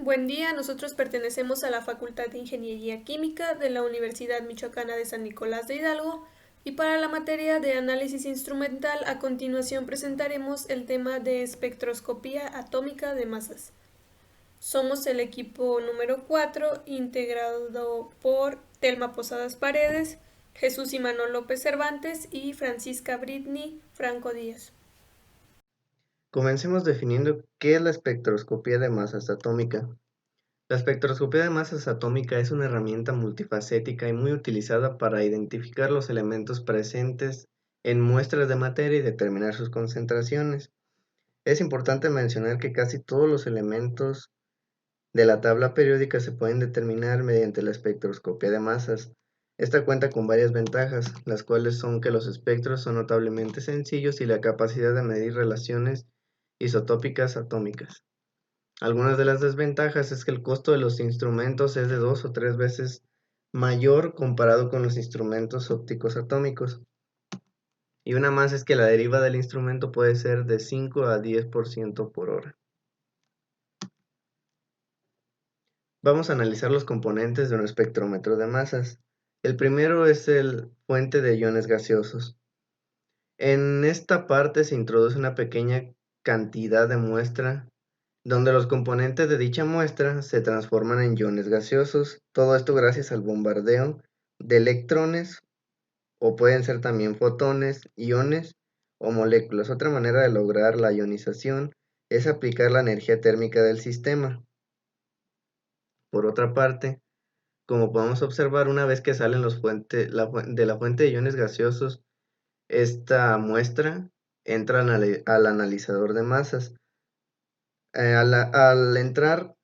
Buen día, nosotros pertenecemos a la Facultad de Ingeniería Química de la Universidad Michoacana de San Nicolás de Hidalgo y para la materia de análisis instrumental a continuación presentaremos el tema de espectroscopía atómica de masas. Somos el equipo número 4 integrado por Telma Posadas Paredes, Jesús Imanol López Cervantes y Francisca Britney Franco Díaz. Comencemos definiendo qué es la espectroscopía de masas atómica. La espectroscopía de masas atómica es una herramienta multifacética y muy utilizada para identificar los elementos presentes en muestras de materia y determinar sus concentraciones. Es importante mencionar que casi todos los elementos de la tabla periódica se pueden determinar mediante la espectroscopía de masas. Esta cuenta con varias ventajas, las cuales son que los espectros son notablemente sencillos y la capacidad de medir relaciones isotópicas atómicas. Algunas de las desventajas es que el costo de los instrumentos es de 2 o 3 veces mayor comparado con los instrumentos ópticos atómicos. Y una más es que la deriva del instrumento puede ser de 5 a 10% por hora. Vamos a analizar los componentes de un espectrómetro de masas. El primero es el fuente de iones gaseosos. En esta parte se introduce una pequeña cantidad de muestra donde los componentes de dicha muestra se transforman en iones gaseosos, todo esto gracias al bombardeo de electrones o pueden ser también fotones, iones o moléculas. Otra manera de lograr la ionización es aplicar la energía térmica del sistema. Por otra parte, como podemos observar, una vez que salen de la fuente de iones gaseosos, esta muestra entra al analizador de masas. Al entrar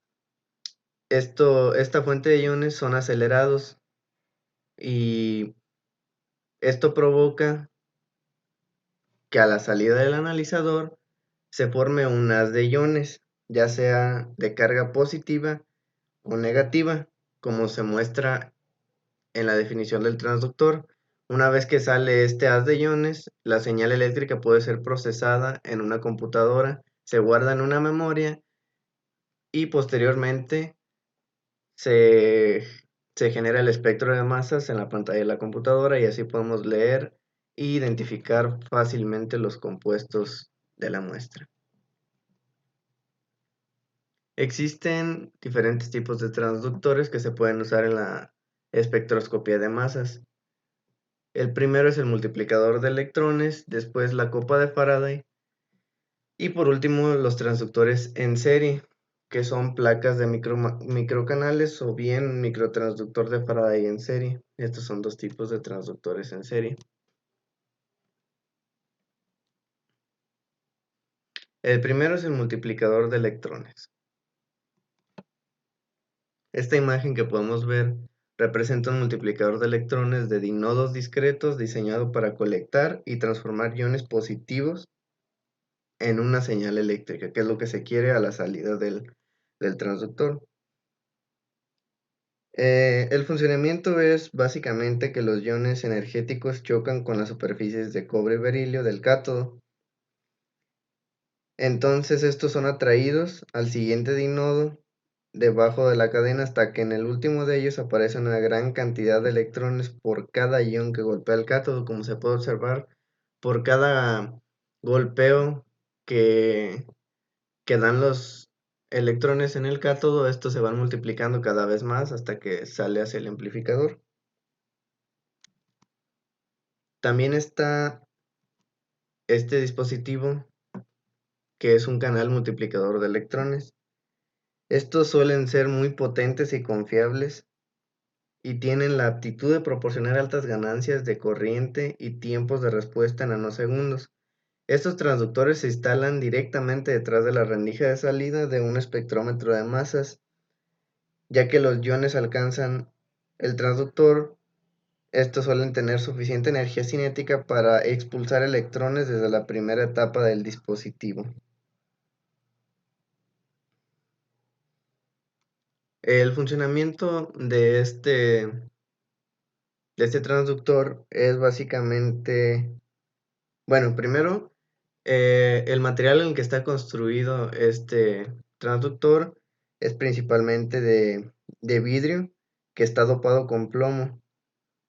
esta fuente de iones son acelerados y esto provoca que a la salida del analizador se forme un haz de iones, ya sea de carga positiva o negativa, como se muestra en la definición del transductor. Una vez que sale este haz de iones, la señal eléctrica puede ser procesada en una computadora, se guarda en una memoria y posteriormente se, se genera el espectro de masas en la pantalla de la computadora y así podemos leer e identificar fácilmente los compuestos de la muestra. Existen diferentes tipos de transductores que se pueden usar en la espectroscopía de masas. El primero es el multiplicador de electrones, después la copa de Faraday y por último los transductores en serie, que son placas de microcanales o bien microtransductor de Faraday en serie. Estos son dos tipos de transductores en serie. El primero es el multiplicador de electrones. Esta imagen que podemos ver representa un multiplicador de electrones de dinodos discretos diseñado para colectar y transformar iones positivos en una señal eléctrica, que es lo que se quiere a la salida del transductor. El funcionamiento es básicamente que los iones energéticos chocan con las superficies de cobre y berilio del cátodo. Entonces estos son atraídos al siguiente dinodo debajo de la cadena hasta que en el último de ellos aparece una gran cantidad de electrones por cada ion que golpea el cátodo, como se puede observar, por cada golpeo que, que dan los electrones en el cátodo, estos se van multiplicando cada vez más hasta que sale hacia el amplificador. También está este dispositivo que es un canal multiplicador de electrones. Estos suelen ser muy potentes y confiables y tienen la aptitud de proporcionar altas ganancias de corriente y tiempos de respuesta en nanosegundos. Estos transductores se instalan directamente detrás de la rendija de salida de un espectrómetro de masas, ya que los iones alcanzan el transductor. Estos suelen tener suficiente energía cinética para expulsar electrones desde la primera etapa del dispositivo. El funcionamiento de este transductor es básicamente, bueno, primero, el material en el que está construido este transductor Es principalmente de vidrio que está dopado con plomo.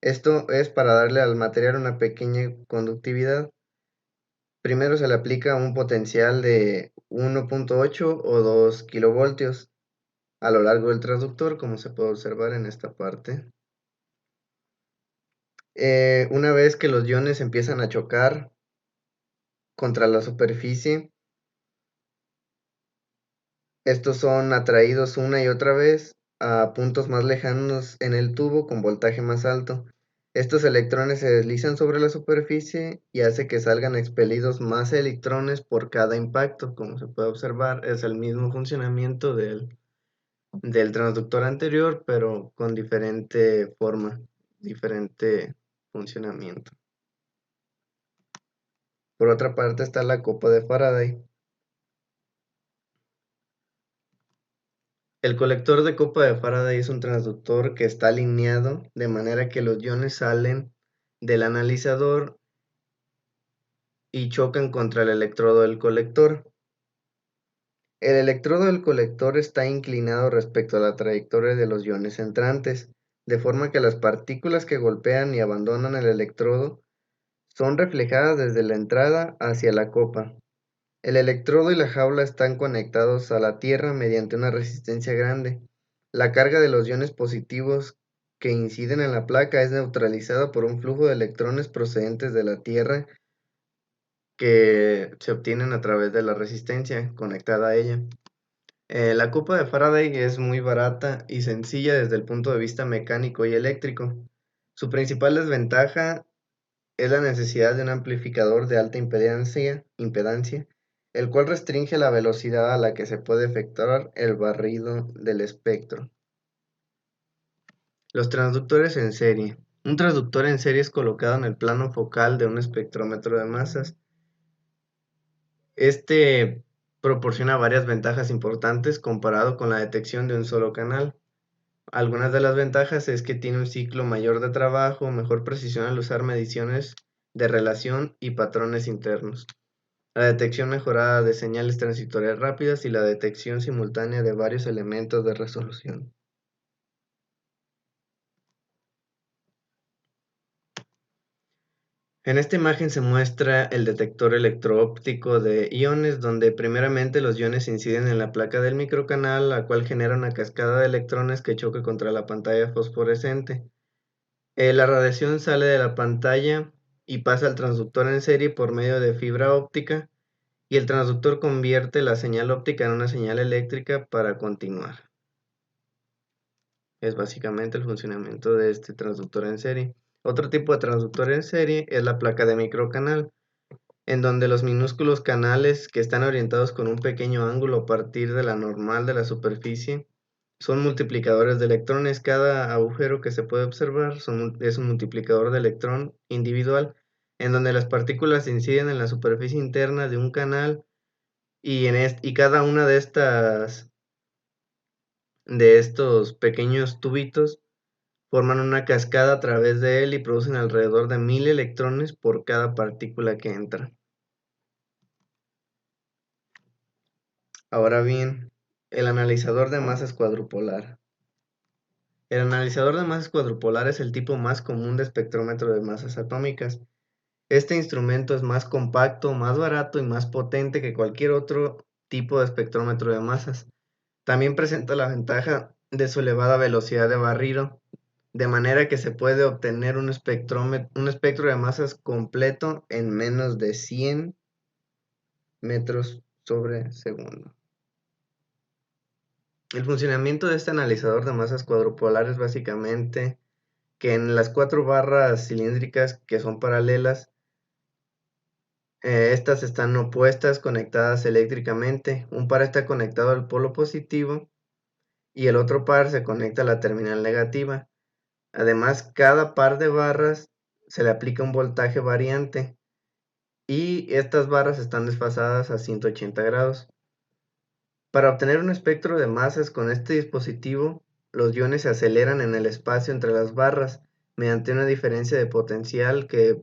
Esto es para darle al material una pequeña conductividad. Primero se le aplica un potencial de 1.8 o 2 kilovoltios a lo largo del transductor, como se puede observar en esta parte. Una vez que los iones empiezan a chocar contra la superficie, estos son atraídos una y otra vez a puntos más lejanos en el tubo con voltaje más alto. Estos electrones se deslizan sobre la superficie y hace que salgan expelidos más electrones por cada impacto. Como se puede observar, es el mismo funcionamiento del transductor anterior, pero con diferente forma, diferente funcionamiento. Por otra parte está la copa de Faraday. El colector de copa de Faraday es un transductor que está alineado de manera que los iones salen del analizador y chocan contra el electrodo del colector. El electrodo del colector está inclinado respecto a la trayectoria de los iones entrantes, de forma que las partículas que golpean y abandonan el electrodo son reflejadas desde la entrada hacia la copa. El electrodo y la jaula están conectados a la Tierra mediante una resistencia grande. La carga de los iones positivos que inciden en la placa es neutralizada por un flujo de electrones procedentes de la Tierra que se obtienen a través de la resistencia conectada a ella. La copa de Faraday es muy barata y sencilla desde el punto de vista mecánico y eléctrico. Su principal desventaja es la necesidad de un amplificador de alta impedancia, el cual restringe la velocidad a la que se puede efectuar el barrido del espectro. Los transductores en serie. Un transductor en serie es colocado en el plano focal de un espectrómetro de masas. Este proporciona varias ventajas importantes comparado con la detección de un solo canal. Algunas de las ventajas es que tiene un ciclo mayor de trabajo, mejor precisión al usar mediciones de relación y patrones internos, la detección mejorada de señales transitorias rápidas y la detección simultánea de varios elementos de resolución. En esta imagen se muestra el detector electro-óptico de iones, donde primeramente los iones inciden en la placa del microcanal, la cual genera una cascada de electrones que choca contra la pantalla fosforescente. La radiación sale de la pantalla y pasa al transductor en serie por medio de fibra óptica, y el transductor convierte la señal óptica en una señal eléctrica para continuar. Es básicamente el funcionamiento de este transductor en serie. Otro tipo de transductor en serie es la placa de microcanal, en donde los minúsculos canales que están orientados con un pequeño ángulo a partir de la normal de la superficie son multiplicadores de electrones. Cada agujero que se puede observar es un multiplicador de electrón individual, en donde las partículas inciden en la superficie interna de un canal y cada una de estos pequeños tubitos forman una cascada a través de él y producen alrededor de 1000 electrones por cada partícula que entra. Ahora bien, el analizador de masas cuadrupolar. El analizador de masas cuadrupolar es el tipo más común de espectrómetro de masas atómicas. Este instrumento es más compacto, más barato y más potente que cualquier otro tipo de espectrómetro de masas. También presenta la ventaja de su elevada velocidad de barrido, de manera que se puede obtener un espectro de masas completo en menos de 100 metros sobre segundo. El funcionamiento de este analizador de masas cuadrupolar es básicamente que en las 4 barras cilíndricas que son paralelas, estas están opuestas, conectadas eléctricamente. Un par está conectado al polo positivo y el otro par se conecta a la terminal negativa. Además, cada par de barras se le aplica un voltaje variante y estas barras están desfasadas a 180 grados. Para obtener un espectro de masas con este dispositivo, los iones se aceleran en el espacio entre las barras mediante una diferencia de potencial que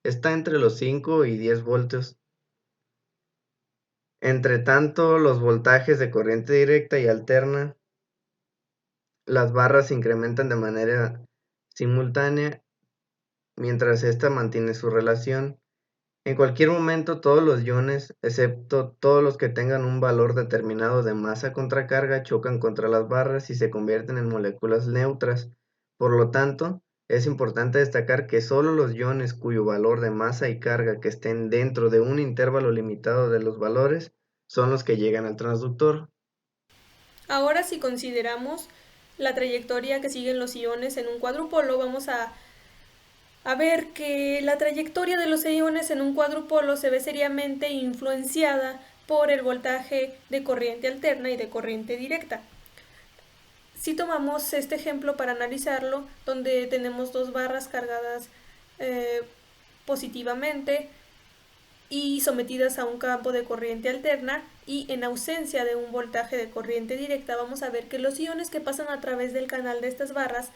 está entre los 5 y 10 voltios. Entre tanto, los voltajes de corriente directa y alterna, las barras se incrementan de manera simultánea mientras ésta mantiene su relación. En cualquier momento, todos los iones, excepto todos los que tengan un valor determinado de masa contra carga, chocan contra las barras y se convierten en moléculas neutras. Por lo tanto, es importante destacar que solo los iones cuyo valor de masa y carga que estén dentro de un intervalo limitado de los valores son los que llegan al transductor. Ahora, si consideramos la trayectoria que siguen los iones en un cuadrupolo, vamos a ver que la trayectoria de los iones en un cuadrupolo se ve seriamente influenciada por el voltaje de corriente alterna y de corriente directa. Si tomamos este ejemplo para analizarlo, donde tenemos dos barras cargadas positivamente y sometidas a un campo de corriente alterna y en ausencia de un voltaje de corriente directa, vamos a ver que los iones que pasan a través del canal de estas barras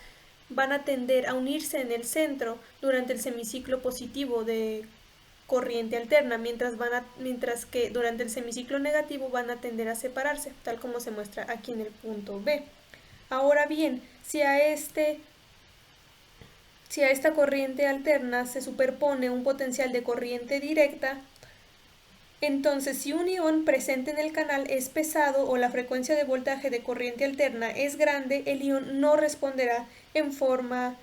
van a tender a unirse en el centro durante el semiciclo positivo de corriente alterna, mientras que durante el semiciclo negativo van a tender a separarse, tal como se muestra aquí en el punto B. Ahora bien, si a esta corriente alterna se superpone un potencial de corriente directa, entonces si un ion presente en el canal es pesado o la frecuencia de voltaje de corriente alterna es grande, el ion no responderá en forma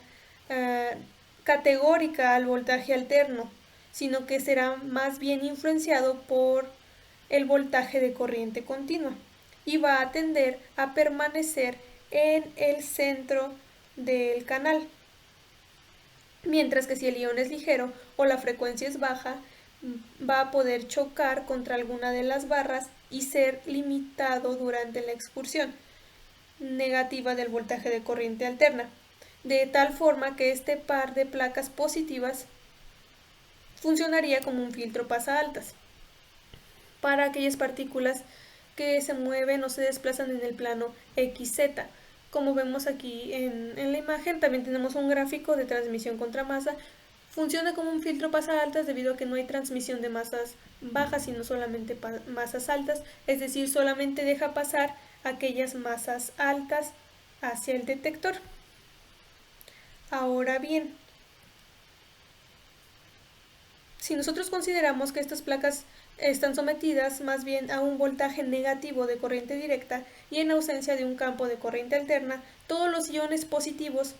categórica al voltaje alterno, sino que será más bien influenciado por el voltaje de corriente continua y va a tender a permanecer en el centro del canal. Mientras que si el ion es ligero o la frecuencia es baja, va a poder chocar contra alguna de las barras y ser limitado durante la excursión negativa del voltaje de corriente alterna, de tal forma que este par de placas positivas funcionaría como un filtro pasaaltas para aquellas partículas que se mueven o se desplazan en el plano XZ. Como vemos aquí en la imagen, también tenemos un gráfico de transmisión contra masa. Funciona como un filtro pasaaltas debido a que no hay transmisión de masas bajas, sino solamente masas altas, es decir, solamente deja pasar aquellas masas altas hacia el detector. Ahora bien, si nosotros consideramos que estas placas están sometidas más bien a un voltaje negativo de corriente directa y en ausencia de un campo de corriente alterna, todos los iones positivos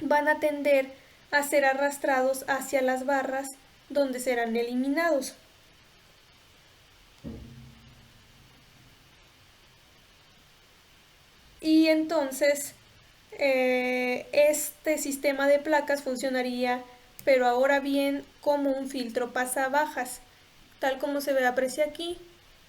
van a tender a ser arrastrados hacia las barras donde serán eliminados. Y entonces este sistema de placas funcionaría, pero ahora bien, como un filtro pasabajas, tal como se aprecia aquí,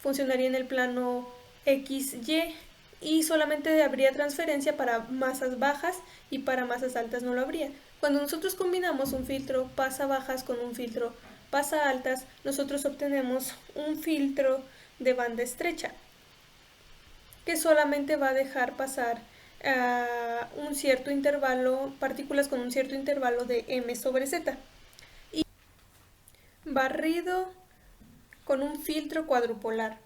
funcionaría en el plano XY y solamente habría transferencia para masas bajas y para masas altas no lo habría. Cuando nosotros combinamos un filtro pasabajas con un filtro pasa altas, nosotros obtenemos un filtro de banda estrecha que solamente va a dejar pasar un cierto intervalo, partículas con un cierto intervalo de m sobre z. Y barrido con un filtro cuadrupolar.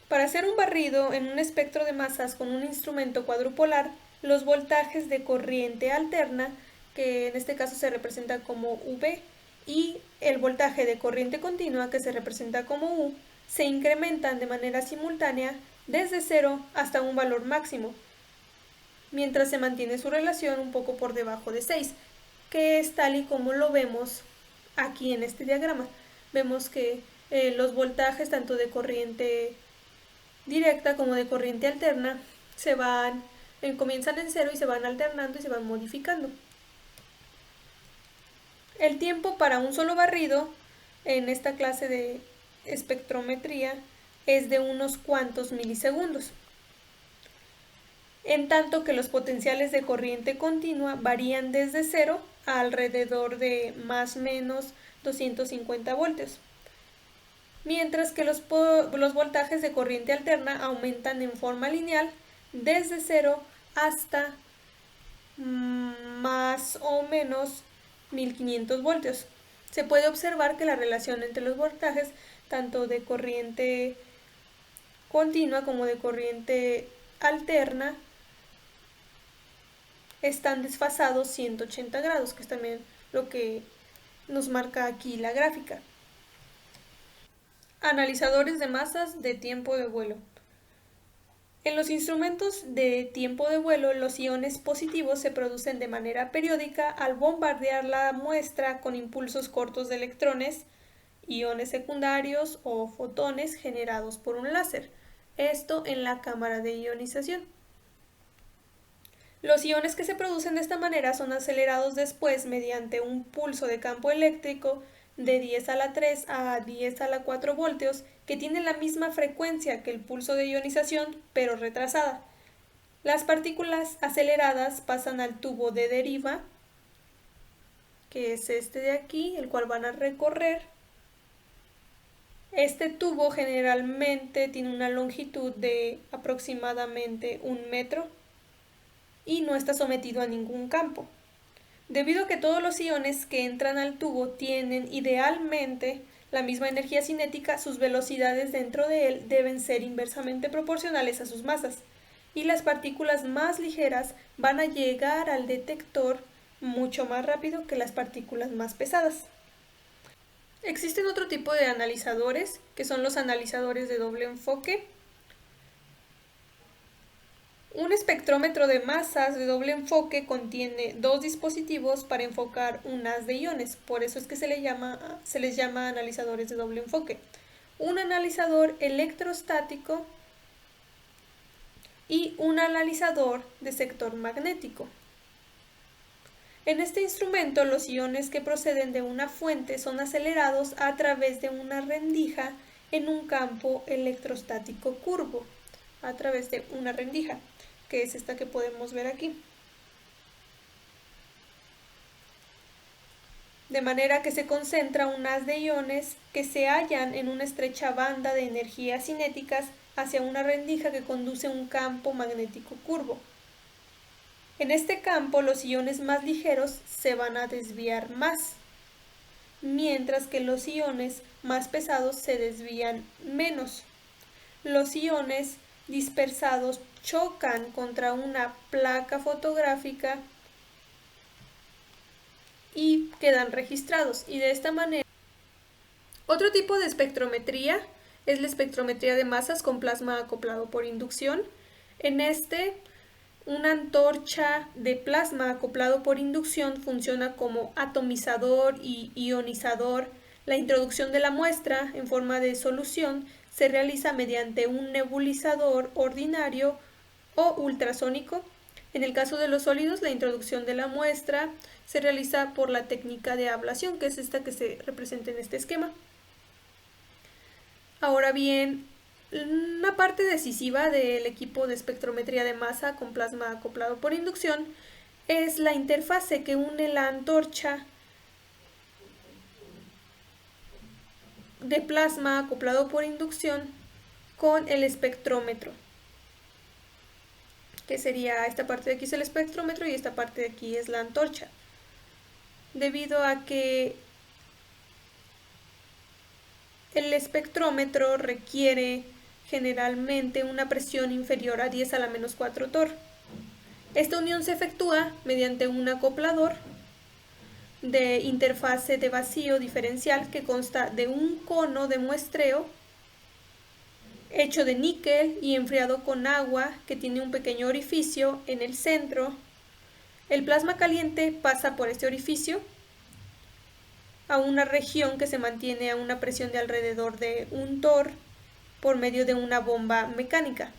Para hacer un barrido en un espectro de masas con un instrumento cuadrupolar, los voltajes de corriente alterna, que en este caso se representa como V, y el voltaje de corriente continua, que se representa como U, se incrementan de manera simultánea desde 0 hasta un valor máximo, mientras se mantiene su relación un poco por debajo de 6, que es tal y como lo vemos aquí en este diagrama. Vemos que los voltajes tanto de corriente directa como de corriente alterna comienzan en 0 y se van alternando y se van modificando. El tiempo para un solo barrido en esta clase de espectrometría es de unos cuantos milisegundos, en tanto que los potenciales de corriente continua varían desde 0 a alrededor de más o menos 250 voltios, mientras que los voltajes de corriente alterna aumentan en forma lineal desde 0 hasta más o menos 1500 voltios. Se puede observar que la relación entre los voltajes tanto de corriente continua como de corriente alterna, están desfasados 180 grados, que es también lo que nos marca aquí la gráfica. Analizadores de masas de tiempo de vuelo. En los instrumentos de tiempo de vuelo, los iones positivos se producen de manera periódica al bombardear la muestra con impulsos cortos de electrones, iones secundarios o fotones generados por un láser. Esto en la cámara de ionización. Los iones que se producen de esta manera son acelerados después mediante un pulso de campo eléctrico de 10 a la 3 a 10 a la 4 voltios que tiene la misma frecuencia que el pulso de ionización pero retrasada. Las partículas aceleradas pasan al tubo de deriva, que es este de aquí, el cual van a recorrer. Este tubo generalmente tiene una longitud de aproximadamente 1 metro y no está sometido a ningún campo. Debido a que todos los iones que entran al tubo tienen idealmente la misma energía cinética, sus velocidades dentro de él deben ser inversamente proporcionales a sus masas, y las partículas más ligeras van a llegar al detector mucho más rápido que las partículas más pesadas. Existen otro tipo de analizadores, que son los analizadores de doble enfoque. Un espectrómetro de masas de doble enfoque contiene dos dispositivos para enfocar un haz de iones, por eso es que se les llama analizadores de doble enfoque. Un analizador electrostático y un analizador de sector magnético. En este instrumento, los iones que proceden de una fuente son acelerados a través de una rendija en un campo electrostático curvo, a través de una rendija, que es esta que podemos ver aquí. De manera que se concentra un haz de iones que se hallan en una estrecha banda de energías cinéticas hacia una rendija que conduce a un campo magnético curvo. En este campo, los iones más ligeros se van a desviar más, mientras que los iones más pesados se desvían menos. Los iones dispersados chocan contra una placa fotográfica y quedan registrados, y de esta manera. Otro tipo de espectrometría es la espectrometría de masas con plasma acoplado por inducción. En una antorcha de plasma acoplado por inducción funciona como atomizador y ionizador. La introducción de la muestra en forma de solución se realiza mediante un nebulizador ordinario o ultrasónico. En el caso de los sólidos, la introducción de la muestra se realiza por la técnica de ablación, que es esta que se representa en este esquema. Ahora bien, una parte decisiva del equipo de espectrometría de masa con plasma acoplado por inducción es la interfase que une la antorcha de plasma acoplado por inducción con el espectrómetro, que sería esta parte de aquí es el espectrómetro y esta parte de aquí es la antorcha. Debido a que el espectrómetro requiere generalmente una presión inferior a 10 a la menos 4 torr. Esta unión se efectúa mediante un acoplador de interfase de vacío diferencial que consta de un cono de muestreo hecho de níquel y enfriado con agua que tiene un pequeño orificio en el centro. El plasma caliente pasa por este orificio a una región que se mantiene a una presión de alrededor de 1 torr por medio de una bomba mecánica.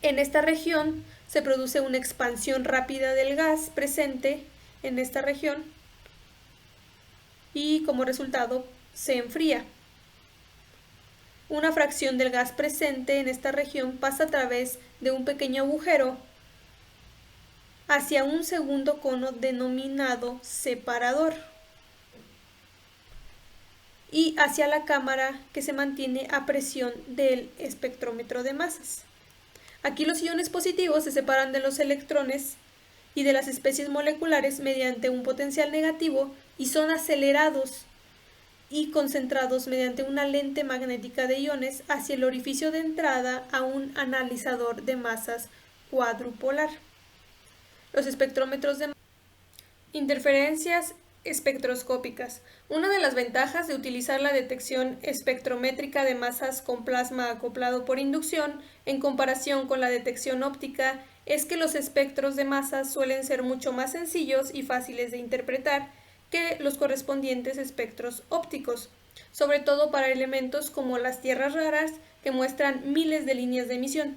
En esta región se produce una expansión rápida del gas presente en esta región y como resultado se enfría. Una fracción del gas presente en esta región pasa a través de un pequeño agujero hacia un segundo cono denominado separador y hacia la cámara que se mantiene a presión del espectrómetro de masas. Aquí los iones positivos se separan de los electrones y de las especies moleculares mediante un potencial negativo y son acelerados y concentrados mediante una lente magnética de iones hacia el orificio de entrada a un analizador de masas cuadrupolar. Los espectrómetros de interferencias espectroscópicas. Una de las ventajas de utilizar la detección espectrométrica de masas con plasma acoplado por inducción en comparación con la detección óptica es que los espectros de masas suelen ser mucho más sencillos y fáciles de interpretar que los correspondientes espectros ópticos, sobre todo para elementos como las tierras raras que muestran miles de líneas de emisión.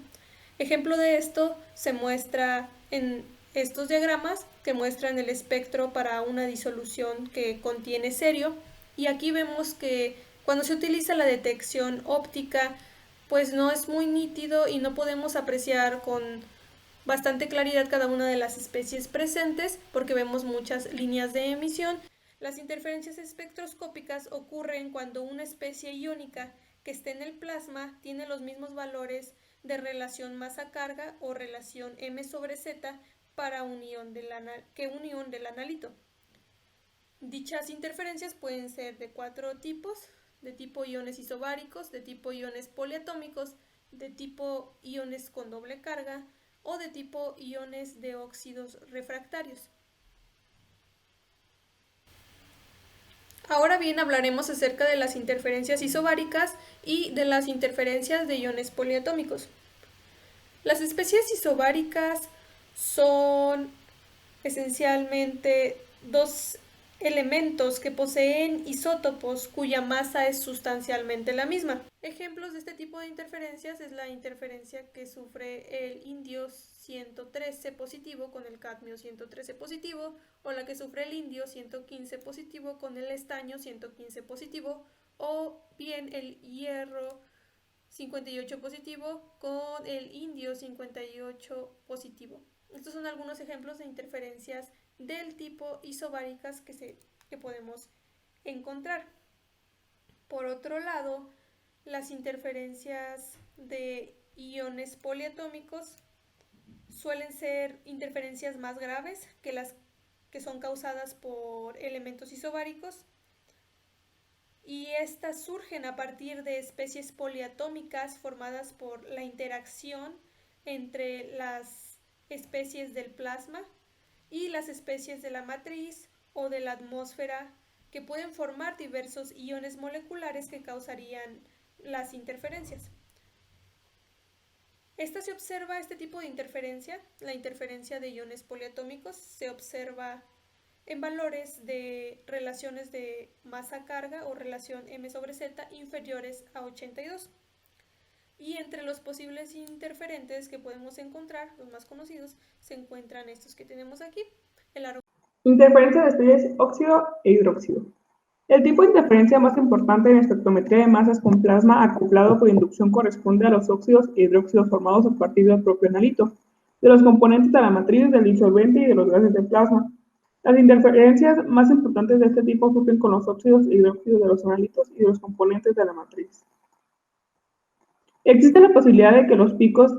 Ejemplo de esto se muestra en estos diagramas que muestran el espectro para una disolución que contiene cerio, y aquí vemos que cuando se utiliza la detección óptica pues no es muy nítido y no podemos apreciar con bastante claridad cada una de las especies presentes porque vemos muchas líneas de emisión. Las interferencias espectroscópicas ocurren cuando una especie iónica que esté en el plasma tiene los mismos valores de relación masa-carga o relación m sobre z para un ion del analito. Dichas interferencias pueden ser de 4 tipos: de tipo iones isobáricos, de tipo iones poliatómicos, de tipo iones con doble carga o de tipo iones de óxidos refractarios. Ahora bien, hablaremos acerca de las interferencias isobáricas y de las interferencias de iones poliatómicos. Las especies isobáricas son esencialmente dos elementos que poseen isótopos cuya masa es sustancialmente la misma. Ejemplos de este tipo de interferencias es la interferencia que sufre el indio 113 positivo con el cadmio 113 positivo, o la que sufre el indio 115 positivo con el estaño 115 positivo, o bien el hierro 58 positivo con el indio 58 positivo. Estos son algunos ejemplos de interferencias del tipo isobáricas que podemos encontrar. Por otro lado, las interferencias de iones poliatómicos suelen ser interferencias más graves que las que son causadas por elementos isobáricos, y estas surgen a partir de especies poliatómicas formadas por la interacción entre las especies del plasma y las especies de la matriz o de la atmósfera, que pueden formar diversos iones moleculares que causarían las interferencias. Se observa este tipo de interferencia, la interferencia de iones poliatómicos, se observa en valores de relaciones de masa-carga o relación m sobre z inferiores a 82. Y entre los posibles interferentes que podemos encontrar, los más conocidos, se encuentran estos que tenemos aquí. Interferencia de especies óxido e hidróxido. El tipo de interferencia más importante en espectrometría de masas con plasma acoplado por inducción corresponde a los óxidos e hidróxidos formados a partir del propio analito, de los componentes de la matriz, del disolvente y de los gases del plasma. Las interferencias más importantes de este tipo ocurren con los óxidos e hidróxidos de los analitos y de los componentes de la matriz. Existe la posibilidad de que los picos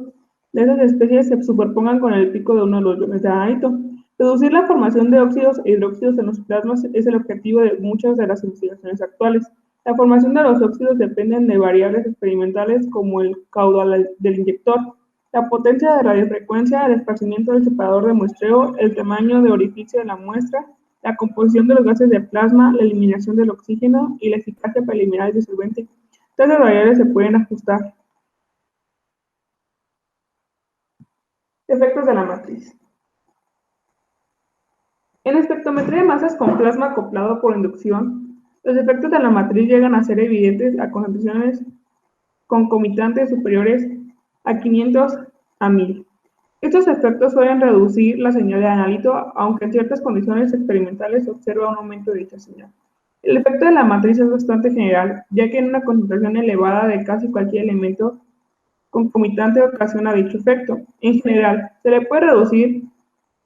de esas especies se superpongan con el pico de uno de los iones de analito. Reducir la formación de óxidos e hidróxidos en los plasmas es el objetivo de muchas de las investigaciones actuales. La formación de los óxidos depende de variables experimentales como el caudal del inyector, la potencia de radiofrecuencia, el esparcimiento del separador de muestreo, el tamaño de orificio de la muestra, la composición de los gases de plasma, la eliminación del oxígeno y la eficacia para eliminar el disolvente. Todas las variables se pueden ajustar. Efectos de la matriz. En espectrometría de masas con plasma acoplado por inducción, los efectos de la matriz llegan a ser evidentes a concentraciones concomitantes superiores a 500 a 1000. Estos efectos suelen reducir la señal de analito, aunque en ciertas condiciones experimentales se observa un aumento de dicha señal. El efecto de la matriz es bastante general, ya que en una concentración elevada de casi cualquier elemento concomitante ocasiona dicho efecto. En general, se le puede reducir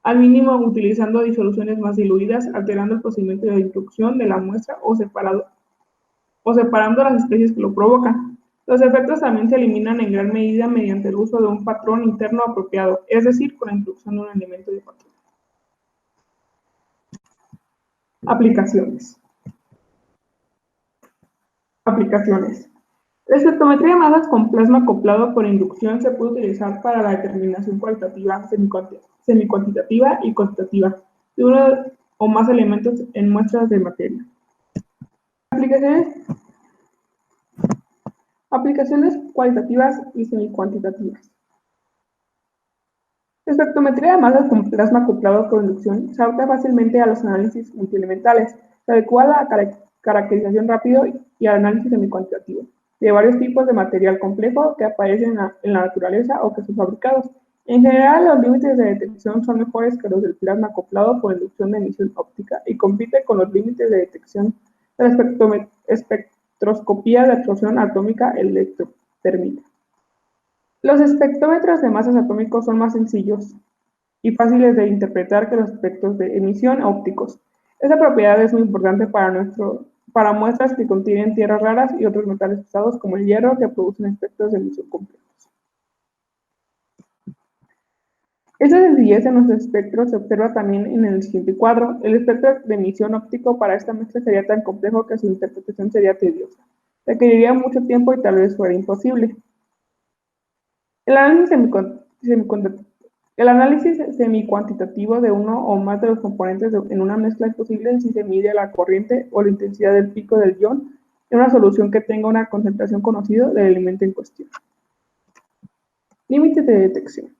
al mínimo utilizando disoluciones más diluidas, alterando el procedimiento de inducción de la muestra o separando las especies que lo provocan. Los efectos también se eliminan en gran medida mediante el uso de un patrón interno apropiado, es decir, con la introducción de un elemento de patrón. Aplicaciones. Aplicaciones. La espectrometría de masas con plasma acoplado por inducción se puede utilizar para la determinación cualitativa, semicuantitativa y cuantitativa de uno o más elementos en muestras de materia. Aplicaciones cualitativas y semicuantitativas. La espectrometría de masas con plasma acoplado por inducción se adapta fácilmente a los análisis multielementales. Se adecua a la caracterización rápido y al análisis semicuantitativo de varios tipos de material complejo que aparecen en la naturaleza o que son fabricados. En general, los límites de detección son mejores que los del plasma acoplado por inducción de emisión óptica y compite con los límites de detección de la espectroscopía de absorción atómica electrotérmica. Los espectrómetros de masas atómicos son más sencillos y fáciles de interpretar que los espectros de emisión ópticos. Esta propiedad es muy importante para muestras que contienen tierras raras y otros metales pesados como el hierro que producen espectros de emisión complejos. Esta sencillez en los espectros se observa también en el siguiente cuadro. El espectro de emisión óptico para esta muestra sería tan complejo que su interpretación sería tediosa. Requeriría mucho tiempo y tal vez fuera imposible. El análisis semicuantitativo de uno o más de los componentes en una mezcla es posible si se mide la corriente o la intensidad del pico del ion en una solución que tenga una concentración conocida del elemento en cuestión. Límites de detección.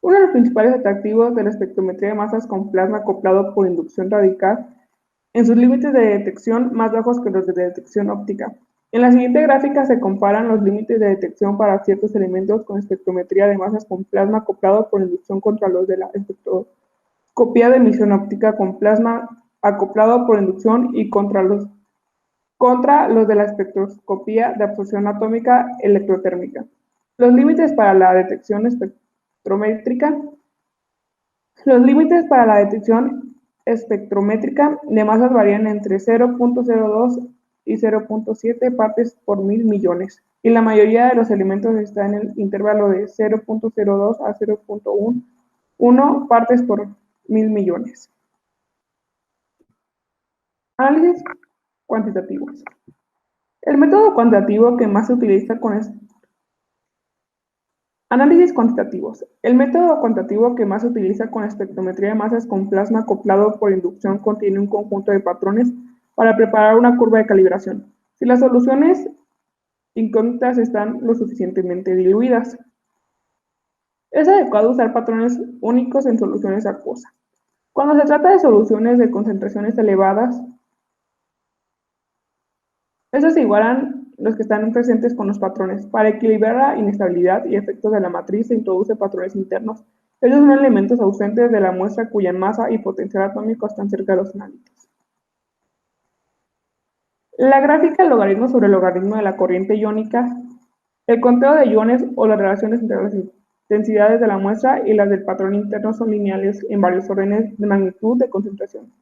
Uno de los principales atractivos de la espectrometría de masas con plasma acoplado por inducción radical en sus límites de detección más bajos que los de detección óptica. En la siguiente gráfica se comparan los límites de detección para ciertos elementos con espectrometría de masas con plasma acoplado por inducción contra los de la espectroscopía de emisión óptica con plasma acoplado por inducción y contra los de la espectroscopía de absorción atómica electrotérmica. Los límites para la detección espectrométrica. Los límites para la detección espectrométrica de masas varían entre 0.02 y 0.7 partes por mil millones, y la mayoría de los elementos está en el intervalo de 0.02 a 0.1 partes por mil millones. Análisis cuantitativos. El método cuantitativo que más se utiliza Análisis cuantitativos. El método cuantitativo que más se utiliza con espectrometría de masas con plasma acoplado por inducción contiene un conjunto de patrones para preparar una curva de calibración. Si las soluciones incógnitas están lo suficientemente diluidas, es adecuado usar patrones únicos en soluciones acuosas. Cuando se trata de soluciones de concentraciones elevadas, estos se igualan los que están presentes con los patrones. Para equilibrar la inestabilidad y efectos de la matriz se introduce patrones internos. Ellos son elementos ausentes de la muestra cuya masa y potencial atómico están cerca de los análitos. La gráfica del logaritmo sobre el logaritmo de la corriente iónica, el conteo de iones o las relaciones entre las intensidades de la muestra y las del patrón interno son lineales en varios órdenes de magnitud de concentración.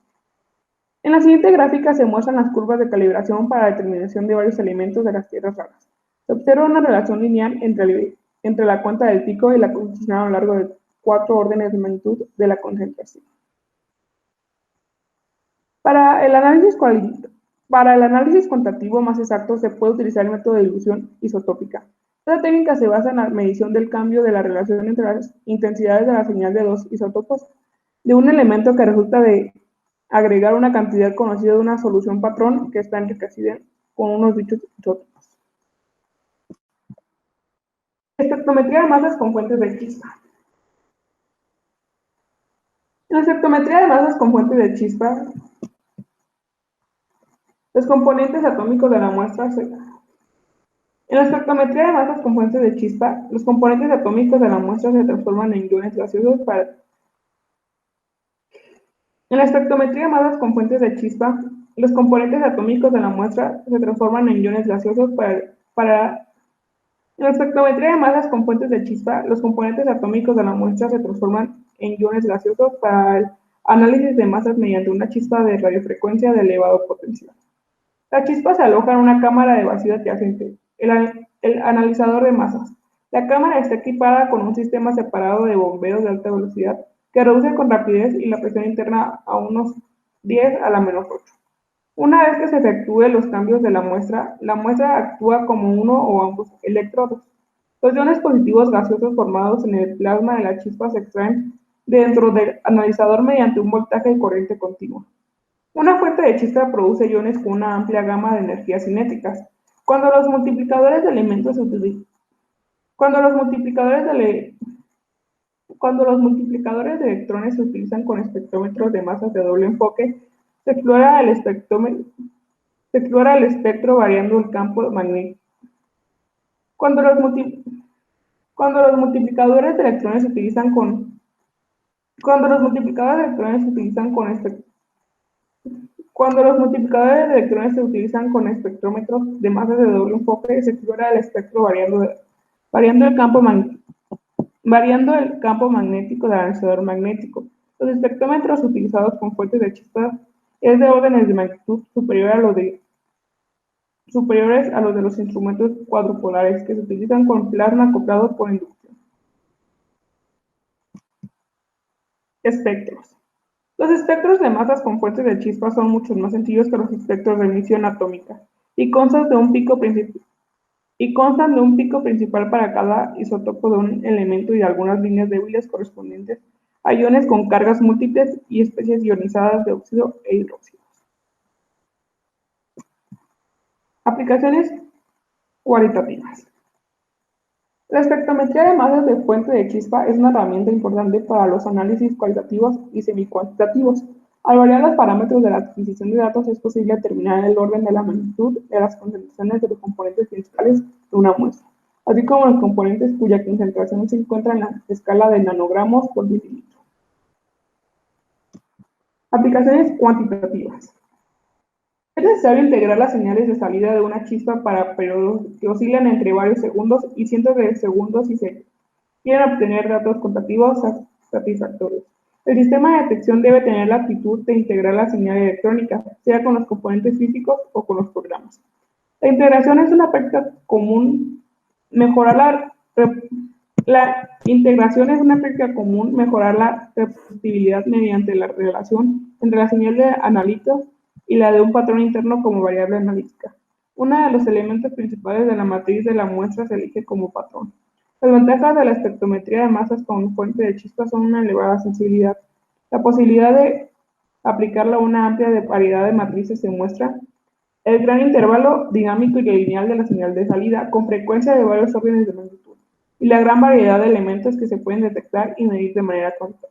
En la siguiente gráfica se muestran las curvas de calibración para la determinación de varios elementos de las tierras raras. Se observa una relación lineal entre la cuenta del pico y la concentración a lo largo de 4 órdenes de magnitud de la concentración. Para el análisis cuantitativo más exacto se puede utilizar el método de dilución isotópica. Esta técnica se basa en la medición del cambio de la relación entre las intensidades de la señal de dos isótopos de un elemento que resulta de agregar una cantidad conocida de una solución patrón que está enriquecida con unos dichos isótopos. Espectrometría de masas con fuentes de chispa. En la espectrometría de masas con fuentes de chispa, los componentes atómicos de la muestra se transforman en iones gaseosos para En la espectrometría de masas con fuentes de chispa, los componentes atómicos de la muestra se transforman en iones gaseosos En la espectrometría de masas con fuentes de chispa, los componentes atómicos de la muestra se transforman en iones gaseosos para el análisis de masas mediante una chispa de radiofrecuencia de elevado potencial. La chispa se aloja en una cámara de vacío adyacente, el analizador de masas. La cámara está equipada con un sistema separado de bombeos de alta velocidad que reduce con rapidez y la presión interna a unos 10 a la menos 8. Una vez que se efectúen los cambios de la muestra actúa como uno o ambos electrodos. Los iones positivos gaseosos formados en el plasma de la chispa se extraen dentro del analizador mediante un voltaje y corriente continua. Una fuente de chispa produce iones con una amplia gama de energías cinéticas. Cuando los multiplicadores de elementos se utilizan, cuando los multiplicadores de, ele- cuando los multiplicadores de electrones se utilizan con espectrómetros de masas de doble enfoque, se explora el espectro variando el campo magnético. Cuando los, multi- cuando los multiplicadores de electrones se utilizan con cuando los multiplicadores de electrones se utilizan con espe- cuando los multiplicadores de electrones se utilizan con espectrómetros de masas de doble enfoque, se explora el espectro variando el campo magnético del analizador magnético. Los espectrómetros utilizados con fuentes de chispas es de órdenes de magnitud superiores a los de los instrumentos cuadrupolares que se utilizan con plasma acoplado por inducción. Espectros. Los espectros de masas con fuentes de chispas son mucho más sencillos que los espectros de emisión atómica y constan de un pico principal para cada isótopo de un elemento y de algunas líneas débiles correspondientes a iones con cargas múltiples y especies ionizadas de óxido e hidróxido. Aplicaciones cualitativas. La espectrometría de masas de fuente de chispa es una herramienta importante para los análisis cualitativos y semicuantitativos. Al variar los parámetros de la adquisición de datos, es posible determinar el orden de la magnitud de las concentraciones de los componentes principales de una muestra, así como los componentes cuya concentración se encuentra en la escala de nanogramos por mililitro. Aplicaciones cuantitativas. Es necesario integrar las señales de salida de una chispa para periodos que oscilan entre varios segundos y cientos de segundos si se quieren obtener datos cuantitativos satisfactorios. El sistema de detección debe tener la actitud de integrar la señal electrónica, sea con los componentes físicos o con los programas. La integración es una práctica común. La integración es una práctica común, mejorar la reproducibilidad mediante la relación entre la señal de analito y la de un patrón interno como variable analítica. Uno de los elementos principales de la matriz de la muestra se elige como patrón. Las ventajas de la espectrometría de masas con fuente de chispas son una elevada sensibilidad. La posibilidad de aplicarla a una amplia variedad de matrices se muestra el gran intervalo dinámico y lineal de la señal de salida, con frecuencia de varios órdenes de magnitud, y la gran variedad de elementos que se pueden detectar y medir de manera cuantitativa.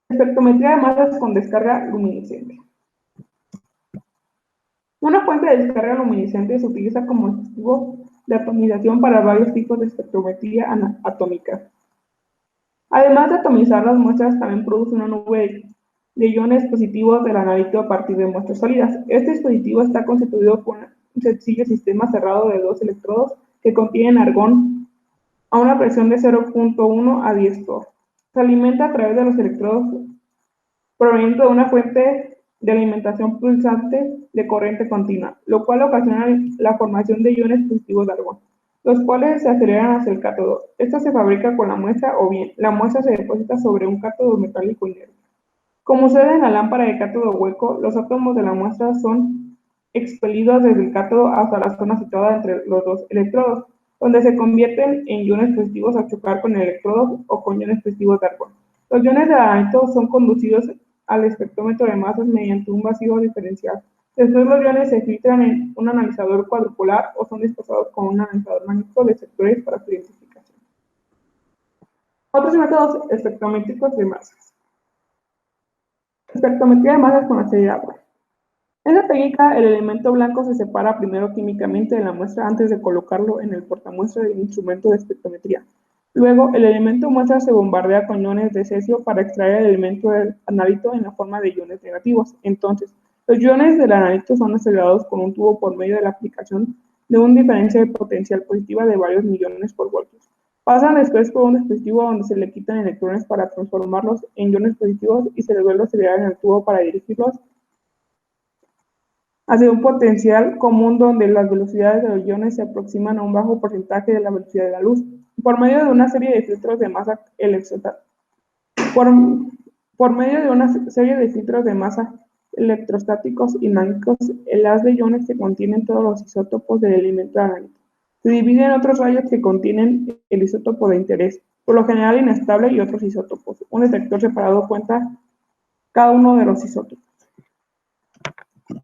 Espectrometría de masas con descarga luminiscente. Una fuente de descarga luminiscente se utiliza como dispositivo de atomización para varios tipos de espectrometría atómica. Además de atomizar las muestras, también produce una nube de iones positivos del analito a partir de muestras sólidas. Este dispositivo está constituido por un sencillo sistema cerrado de dos electrodos que contienen argón a una presión de 0.1 a 10 torr. Se alimenta a través de los electrodos proveniente de una fuente de alimentación pulsante de corriente continua, lo cual ocasiona la formación de iones positivos de argón, los cuales se aceleran hacia el cátodo. Esta se fabrica con la muestra o bien la muestra se deposita sobre un cátodo metálico inerte. Como sucede en la lámpara de cátodo hueco, los átomos de la muestra son expelidos desde el cátodo hasta la zona situada entre los dos electrodos, donde se convierten en iones positivos al chocar con el electrodo o con iones positivos de argón. Los iones de aranito son conducidos al espectrómetro de masas mediante un vacío diferencial. Después los iones se filtran en un analizador cuadrupolar o son desplazados con un analizador magnético de sectores para su identificación. Otros métodos espectrométricos de masas. Espectrometría de masas con acelerador. En la técnica, el elemento blanco se separa primero químicamente de la muestra antes de colocarlo en el portamuestra del instrumento de espectrometría. Luego, el elemento muestra se bombardea con iones de cesio para extraer el elemento del analito en la forma de iones negativos. Entonces, los iones del analito son acelerados con un tubo por medio de la aplicación de una diferencia de potencial positiva de varios millones por voltios. Pasan después por un dispositivo donde se le quitan electrones para transformarlos en iones positivos y se les vuelve a acelerar en el tubo para dirigirlos hacia un potencial común donde las velocidades de los iones se aproximan a un bajo porcentaje de la velocidad de la luz, por medio de una serie de filtros de masa por medio de una serie de filtros de masa electrostáticos y mágicos, el haz de iones que contienen todos los isótopos del elemento analítico. Se divide en otros rayos que contienen el isótopo de interés, por lo general inestable, y otros isótopos. Un detector separado cuenta cada uno de los isótopos.